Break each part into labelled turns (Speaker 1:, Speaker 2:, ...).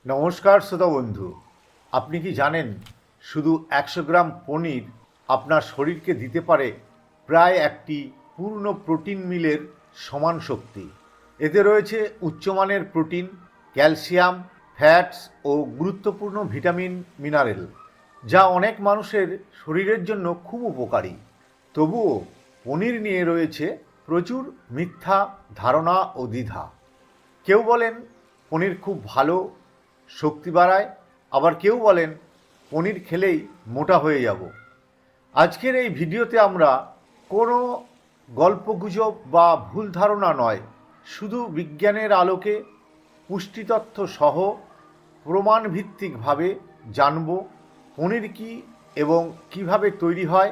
Speaker 1: নমস্কার শ্রোতা বন্ধু, আপনি কি জানেন শুধু 100 গ্রাম পনির আপনার শরীরকে দিতে পারে প্রায় একটি পূর্ণ প্রোটিন মিলের সমান শক্তি। এতে রয়েছে উচ্চমানের প্রোটিন, ক্যালসিয়াম, ফ্যাটস ও গুরুত্বপূর্ণ ভিটামিন মিনারেল, যা অনেক মানুষের শরীরের জন্য খুব উপকারী। তবুও পনির নিয়ে রয়েছে প্রচুর মিথ্যা ধারণা ও দ্বিধা। কেউ বলেন পনির খুব ভালো, শক্তি বাড়ায়, আবার কেউ বলেন পনির খেলেই মোটা হয়ে যাব। আজকের এই ভিডিওতে আমরা কোনো গল্পগুজব বা ভুল ধারণা নয়, শুধু বিজ্ঞানের আলোকে পুষ্টিতত্ত্ব সহ প্রমাণভিত্তিকভাবে জানব পনির কী এবং কিভাবে তৈরি হয়,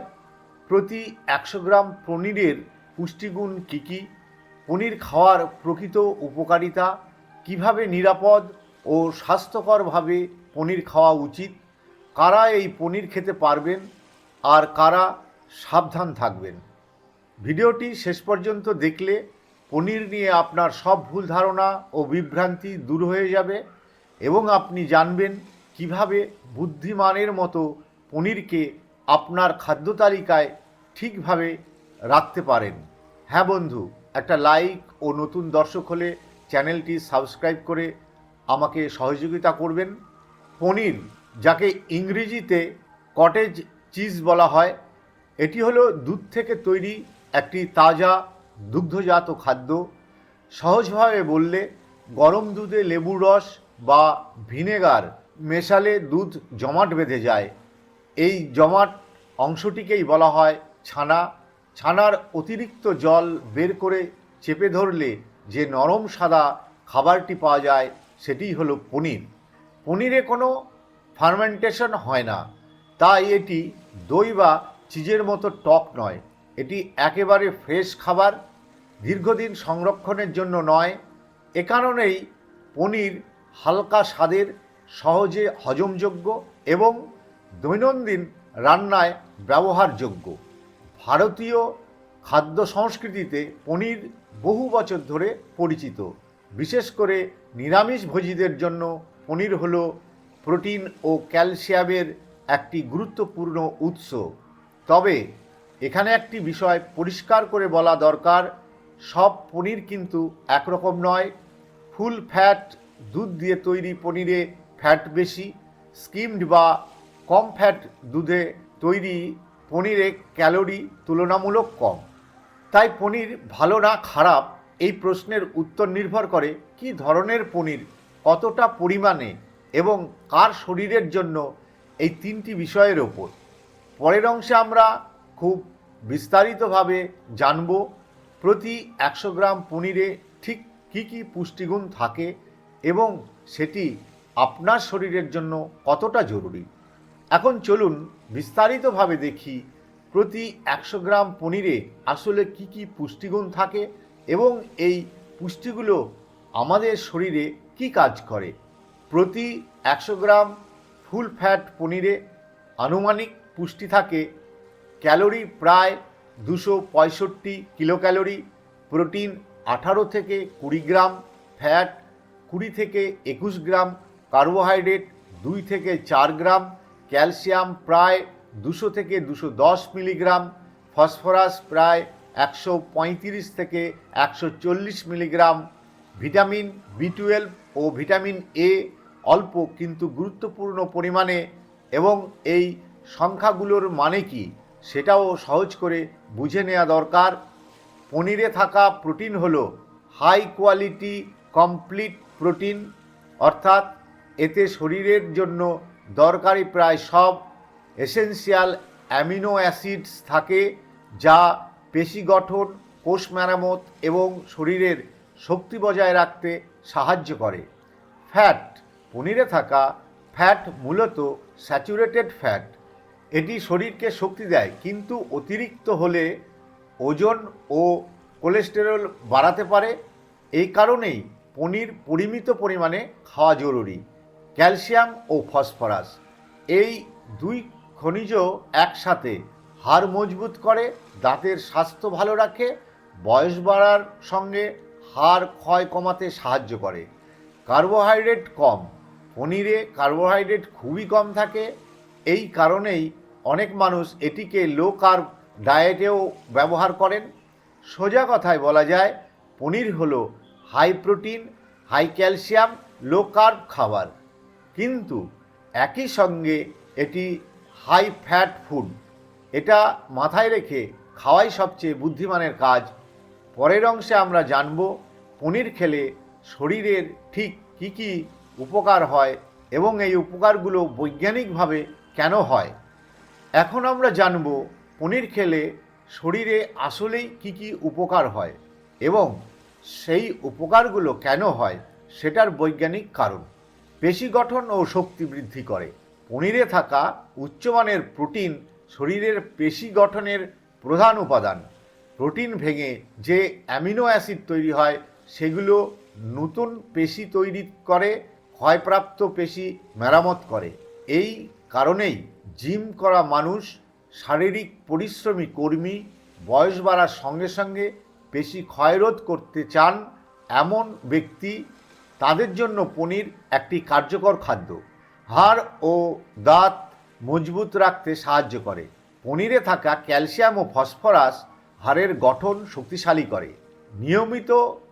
Speaker 1: প্রতি 100 গ্রাম পনিরের পুষ্টিগুণ কী কী, পনির খাওয়ার প্রকৃত উপকারিতা, কিভাবে নিরাপদ ও স্বাস্থ্যকরভাবে পনির খাওয়া উচিত, কারা এই পনির খেতে পারবেন আর কারা সাবধান থাকবেন। ভিডিওটি শেষ পর্যন্ত দেখলে পনির নিয়ে আপনার সব ভুল ধারণা ও বিভ্রান্তি দূর হয়ে যাবে এবং আপনি জানবেন কিভাবে বুদ্ধিমানের মতো পনিরকে আপনার খাদ্য তালিকায় ঠিকভাবে রাখতে পারেন। হ্যাঁ বন্ধু, একটা লাইক ও নতুন দর্শক হলে চ্যানেলটি সাবস্ক্রাইব করে আমাকে সহযোগিতা করবেন। পনির, যাকে ইংরেজিতে কটেজ চিজ বলা হয়, এটি হলো দুধ থেকে তৈরি একটি তাজা দুগ্ধজাত খাদ্য। সহজভাবে বললে গরম দুধে লেবুর রস বা ভিনেগার মেশালে দুধ জমাট বেঁধে যায়। এই জমাট অংশটিকেই বলা হয় ছানা। ছানার অতিরিক্ত জল বের করে চেপে ধরলে যে নরম সাদা খাবারটি পাওয়া যায় সেটিই হলো পনির। পনিরে কোনো ফার্মেন্টেশন হয় না, তাই এটি দই বা চিজের মতো টক নয়। এটি একেবারে ফ্রেশ খাবার, দীর্ঘদিন সংরক্ষণের জন্য নয়। এ কারণেই পনির হালকা স্বাদের, সহজে হজমযোগ্য এবং দৈনন্দিন রান্নায় ব্যবহারযোগ্য। ভারতীয় খাদ্য সংস্কৃতিতে পনির বহু বছর ধরে পরিচিত। বিশেষ করে নিরামিষভোজীদের জন্য পনির হলো প্রোটিন ও ক্যালসিয়ামের একটি গুরুত্বপূর্ণ উৎস। তবে এখানে একটি বিষয় পরিষ্কার করে বলা দরকার, সব পনির কিন্তু একরকম নয়। ফুল ফ্যাট দুধ দিয়ে তৈরি পনিরে ফ্যাট বেশি, স্কিমড বা কম ফ্যাট দুধে তৈরি পনিরে ক্যালোরি তুলনামূলক কম। তাই পনির ভালো না খারাপ এই প্রশ্নের উত্তর নির্ভর করে কী ধরনের পনির, কতটা পরিমাণে এবং কার শরীরের জন্য, এই তিনটি বিষয়ের ওপর। পরের অংশে আমরা খুব বিস্তারিতভাবে জানব প্রতি 100 গ্রাম পনিরে ঠিক কী কী পুষ্টিগুণ থাকে এবং সেটি আপনার শরীরের জন্য কতটা জরুরি। এখন চলুন বিস্তারিতভাবে দেখি প্রতি 100 গ্রাম পনিরে আসলে কী কী পুষ্টিগুণ থাকে এবং এই পুষ্টিগুলো আমাদের শরীরে কী কাজ করে। প্রতি 100 গ্রাম ফুল ফ্যাট পনিরে আনুমানিক পুষ্টি থাকে ক্যালোরি প্রায় 265 কিলো ক্যালোরি, প্রোটিন 18 থেকে 20 গ্রাম, ফ্যাট 20 থেকে 21 গ্রাম, কার্বোহাইড্রেট 2 থেকে 4 গ্রাম, ক্যালসিয়াম প্রায় 200 থেকে 210 মিলিগ্রাম, ফসফরাস প্রায় 135 থেকে 140 মিলিগ্রাম, ভিটামিন বি12 ও ভিটামিন এ অল্প কিন্তু গুরুত্বপূর্ণ পরিমাণে। এবং এই সংখ্যাগুলোর মানে কি সেটাও সহজ করে বুঝে নেওয়া দরকার। পনিরে থাকা প্রোটিন হলো হাই কোয়ালিটি কমপ্লিট প্রোটিন, অর্থাৎ এতে শরীরের জন্য দরকারি প্রায় সব এসেনশিয়াল অ্যামিনো অ্যাসিডস থাকে, যা পেশি গঠন, কোষ মেরামত এবং শরীরের শক্তি বজায় রাখতে সাহায্য করে। ফ্যাট, পনিরে থাকা ফ্যাট মূলত স্যাচুরেটেড ফ্যাট। এটি শরীরকে শক্তি দেয়, কিন্তু অতিরিক্ত হলে ওজন ও কোলেস্টেরল বাড়াতে পারে। এই কারণেই পনির পরিমিত পরিমাণে খাওয়া জরুরি। ক্যালসিয়াম ও ফসফরাস, এই দুই খনিজ একসাথে হাড় মজবুত করে, দাঁতের স্বাস্থ্য ভালো রাখে, বয়স বাড়ার সঙ্গে হাড় ক্ষয় কমাতে সাহায্য করে। কার্বোহাইড্রেট কম, পনিরে কার্বোহাইড্রেট খুবই কম থাকে। এই কারণেই অনেক মানুষ এটিকে লো কার্ব ডায়েটেও ব্যবহার করেন। সোজা কথায় বলা যায় পনির হলো high protein, high calcium, low carb খাবার, কিন্তু একই সঙ্গে এটি হাই ফ্যাট ফুড। এটা মাথায় রেখে খাওয়াই সবচেয়ে বুদ্ধিমানের কাজ। পরের অংশে আমরা জানব পনির খেলে শরীরের ঠিক কী কী উপকার হয় এবং এই উপকারগুলো বৈজ্ঞানিকভাবে কেন হয়। এখন আমরা জানব পনির খেলে শরীরে আসলেই কী কী উপকার হয় এবং সেই উপকারগুলো কেন হয় সেটার বৈজ্ঞানিক কারণ। পেশি গঠন ও শক্তি বৃদ্ধি করে। পনিরে থাকা উচ্চমানের প্রোটিন শরীরের পেশি গঠনের প্রধান উপাদান। প্রোটিন ভেঙে যে অ্যামিনো অ্যাসিড তৈরি হয় সেগুলো নতুন পেশি তৈরি করে, ক্ষয়প্রাপ্ত পেশি মেরামত করে। এই কারণেই জিম করা মানুষ, শারীরিক পরিশ্রমী কর্মী, বয়স বাড়ার সঙ্গে সঙ্গে পেশি ক্ষয়রোধ করতে চান এমন ব্যক্তি, তাদের জন্য পনির একটি কার্যকর খাদ্য। হাড় ও দাঁত মজবুত রাখতে সাহায্য করে। পনিরে থাকা ক্যালসিয়াম ও ফসফরাস হাড়ের গঠন শক্তিশালী করে। নিয়মিত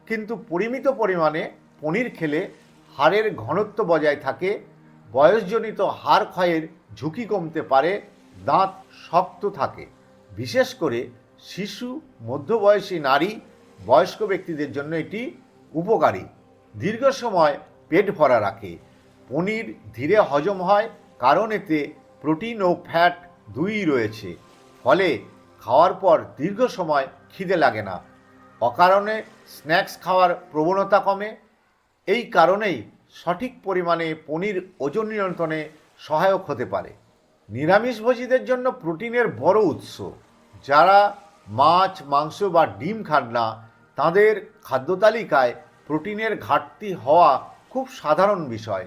Speaker 1: কিন্তু পরিমিত পরিমাণে পনির খেলে হাড়ের ঘনত্ব বজায় থাকে, বয়সজনিত হাড় ক্ষয়ের ঝুঁকি কমতে পারে, দাঁত শক্ত থাকে। বিশেষ করে শিশু, মধ্যবয়সী নারী, বয়স্ক ব্যক্তিদের জন্য এটি উপকারী। দীর্ঘ সময় পেট ভরা রাখে। পনির ধীরে হজম হয় কারণ এতে প্রোটিন ও ফ্যাট দুইই রয়েছে, ফলে খাওয়ার পর দীর্ঘ সময় খিদে লাগে না। অকারণে স্ন্যাক্স খাওয়ার প্রবণতা কমে। এই কারণেই সঠিক পরিমাণে পনির ওজন নিয়ন্ত্রণে সহায়ক হতে পারে। নিরামিষভোজীদের জন্য প্রোটিনের বড় উৎস। যারা মাছ, মাংস বা ডিম খান না, তাদের খাদ্য তালিকায় প্রোটিনের ঘাটতি হওয়া খুব সাধারণ বিষয়।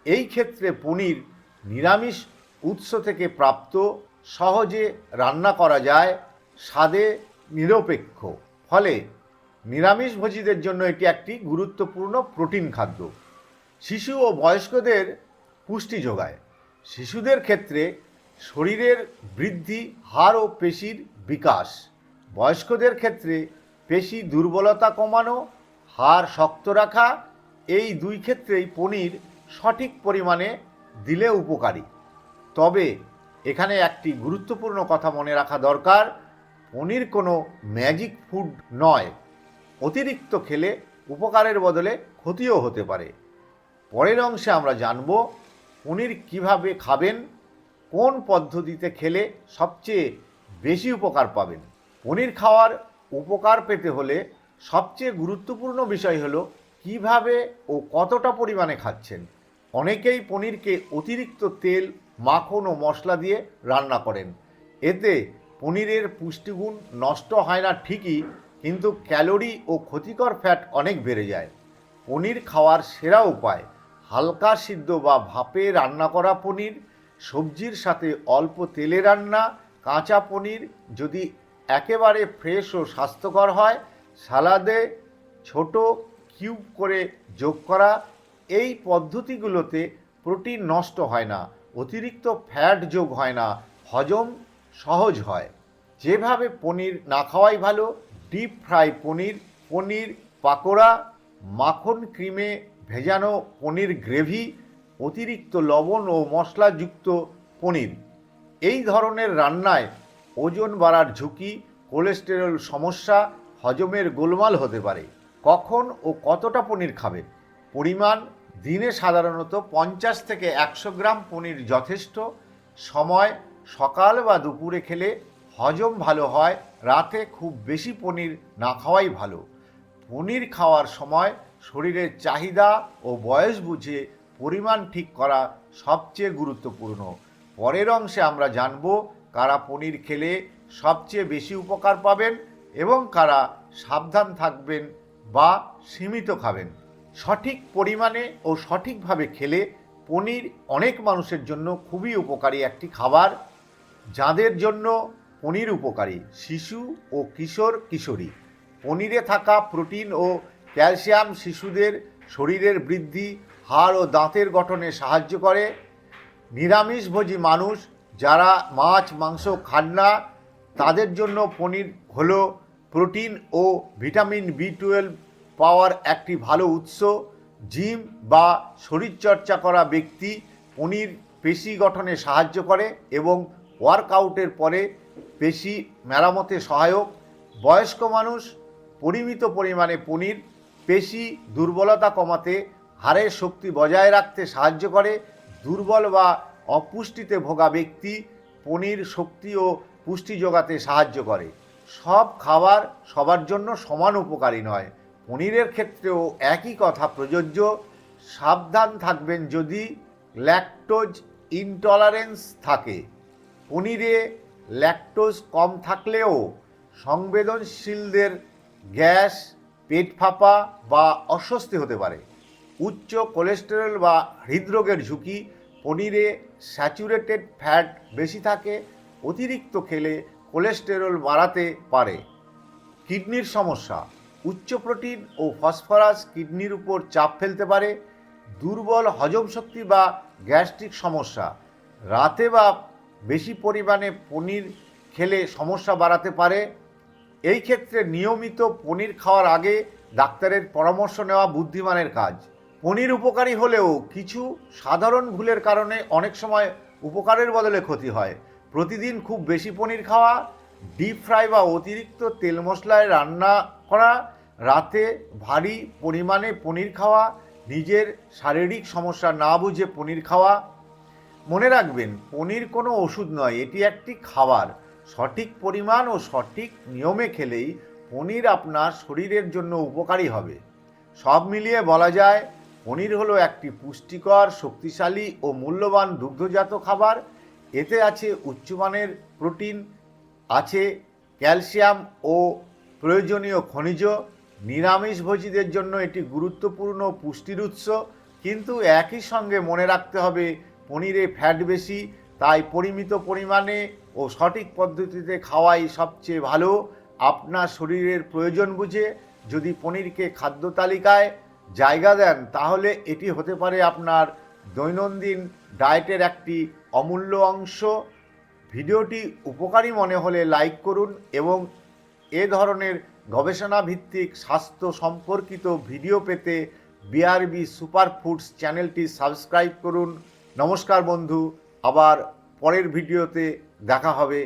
Speaker 1: এই ক্ষেত্রে পনির নিরামিষ উৎস থেকে প্রাপ্ত, সহজে রান্না করা যায়, স্বাদে নিরপেক্ষ, ফলে নিরামিষভোজীদের জন্য এটি একটি গুরুত্বপূর্ণ প্রোটিন খাদ্য। শিশু ও বয়স্কদের পুষ্টি যোগায়। শিশুদের ক্ষেত্রে শরীরের বৃদ্ধি, হাড় ও পেশির বিকাশ। বয়স্কদের ক্ষেত্রে পেশি দুর্বলতা কমানো, হাড় শক্ত রাখা, এই দুই ক্ষেত্রেই পনির সঠিক পরিমাণে দিলে উপকারী। তবে এখানে একটি গুরুত্বপূর্ণ কথা মনে রাখা দরকার, পনির কোনো ম্যাজিক ফুড নয়। অতিরিক্ত খেলে উপকারের বদলে ক্ষতিও হতে পারে। পরের অংশে আমরা জানব পনির কিভাবে খাবেন, কোন পদ্ধতিতে খেলে সবচেয়ে বেশি উপকার পাবেন। পনির খাওয়ার উপকার পেতে হলে সবচেয়ে গুরুত্বপূর্ণ বিষয় হলো কিভাবে ও কতটা পরিমাণে খাচ্ছেন। অনেকেই পনিরকে অতিরিক্ত তেল, মাখন ও মশলা দিয়ে রান্না করেন। এতে পনিরের পুষ্টিগুণ নষ্ট হয় না ঠিকই, কিন্তু ক্যালোরি ও ক্ষতিকর ফ্যাট অনেক বেড়ে যায়। পনির খাওয়ার সেরা উপায় হালকা সিদ্ধ বা ভাপে রান্না করা পনির, সবজির সাথে অল্প তেলে রান্না, কাঁচা পনির যদি একেবারে ফ্রেশ ও স্বাস্থ্যকর হয়, সালাদে ছোট কিউব করে যোগ করা। এই পদ্ধতিগুলোতে প্রোটিন নষ্ট হয় না, অতিরিক্ত ফ্যাট যোগ হয় না, হজম সহজ হয়। যেভাবে পনির না খাওয়াই ভালো, ডিপ ফ্রাই পনির, পনির পাকোড়া, মাখন ক্রিমে ভেজানো পনির গ্রেভি, অতিরিক্ত লবণ ও মশলাযুক্ত পনির, এই ধরনের রান্নায় ওজন বাড়ার ঝুঁকি, কোলেস্টেরল সমস্যা, হজমের গোলমাল হতে পারে। কখন ও কতটা পনির খাবেন? পরিমাণ দিনে সাধারণত 50 থেকে 100 গ্রাম পনির যথেষ্ট। সময় সকাল বা দুপুরে খেলে হজম ভালো হয়, রাতে খুব বেশি পনির না খাওয়াই ভালো। পনির খাওয়ার সময় শরীরের চাহিদা ও বয়স বুঝে পরিমাণ ঠিক করা সবচেয়ে গুরুত্বপূর্ণ। পরের অংশে আমরা জানব কারা পনির খেলে সবচেয়ে বেশি উপকার পাবেন এবং কারা সাবধান থাকবেন বা সীমিত খাবেন। সঠিক পরিমাণে ও সঠিকভাবে খেলে পনির অনেক মানুষের জন্য খুবই উপকারী একটি খাবার। যাদের জন্য পনির উপকারী, শিশু ও কিশোর কিশোরী। পনিরে থাকা প্রোটিন ও ক্যালসিয়াম শিশুদের শরীরের বৃদ্ধি, হাড় ও দাঁতের গঠনে সাহায্য করে। নিরামিষভোজী মানুষ যারা মাছ মাংস খান না তাদের জন্য পনির হলো প্রোটিন ও ভিটামিন বি12 পাওয়ার একটি ভালো উৎস। জিম বা শরীরচর্চা করা ব্যক্তি পনির পেশি গঠনে সাহায্য করে এবং ওয়ার্কআউটের পরে পেশি মেরামতে সহায়ক। বয়স্ক মানুষ পরিমিত পরিমাণে পনির পেশি দুর্বলতা কমাতে, হাড়ের শক্তি বজায় রাখতে সাহায্য করে। দুর্বল বা অপুষ্টিতে ভোগা ব্যক্তি পনির শক্তি ও পুষ্টি যোগাতে সাহায্য করে। সব খাবার সবার জন্য সমান উপকারী নয়, পনিরের ক্ষেত্রেও একই কথা প্রযোজ্য। সাবধান থাকবেন যদি ল্যাকটোজ ইনটলারেন্স থাকে। পনিরে ল্যাকটোজ কম থাকলেও সংবেদনশীলদের গ্যাস, পেট ফাঁপা বা অস্বস্তি হতে পারে। উচ্চ কোলেস্টেরল বা হৃদরোগের ঝুঁকি। পনিরে স্যাচুরেটেড ফ্যাট বেশি থাকে, অতিরিক্ত খেলে কোলেস্টেরল বাড়াতে পারে। কিডনির সমস্যা। উচ্চ প্রোটিন ও ফসফরাস কিডনির উপর চাপ ফেলতে পারে। দুর্বল হজম শক্তি বা গ্যাস্ট্রিক সমস্যা। রাতে বা বেশি পরিমাণে পনির খেলে সমস্যা বাড়াতে পারে। এই ক্ষেত্রে নিয়মিত পনির খাওয়ার আগে ডাক্তারের পরামর্শ নেওয়া বুদ্ধিমানের কাজ। পনির উপকারী হলেও কিছু সাধারণ ভুলের কারণে অনেক সময় উপকারের বদলে ক্ষতি হয়। প্রতিদিন খুব বেশি পনির খাওয়া, ডিপ ফ্রাই বা অতিরিক্ত তেল মশলায় রান্না করা, রাতে ভারী পরিমাণে পনির খাওয়া, নিজের শারীরিক সমস্যা না বুঝে পনির খাওয়া। মনে রাখবেন, পনির কোনো ওষুধ নয়, এটি একটি খাবার। সঠিক পরিমাণ ও সঠিক নিয়মে খেলেই পনির আপনার শরীরের জন্য উপকারী হবে। সব মিলিয়ে বলা যায়, পনির হলো একটি পুষ্টিকর, শক্তিশালী ও মূল্যবান দুগ্ধজাত খাবার। এতে আছে উচ্চমানের প্রোটিন, আছে ক্যালসিয়াম ও প্রয়োজনীয় খনিজ। নিরামিষভোজীদের জন্য এটি গুরুত্বপূর্ণ পুষ্টির উৎস, কিন্তু একই সঙ্গে মনে রাখতে হবে পনিরে ফ্যাট বেশি, তাই পরিমিত পরিমাণে ও সঠিক পদ্ধতিতে খাওয়াই সবচেয়ে ভালো। আপনার শরীরের প্রয়োজন বুঝে যদি পনিরকে খাদ্য তালিকায় জায়গা দেন তাহলে এটি হতে পারে আপনার দৈনন্দিন ডায়েটের একটি অমূল্য অংশ। ভিডিওটি উপকারী মনে হলে লাইক করুন এবং এ ধরনের গবেষণা ভিত্তিক স্বাস্থ্য সম্পর্কিত ভিডিও পেতে বিআরবি সুপার ফুডস চ্যানেলটি সাবস্ক্রাইব করুন। নমস্কার বন্ধু, আবার পরের ভিডিওতে দেখা হবে।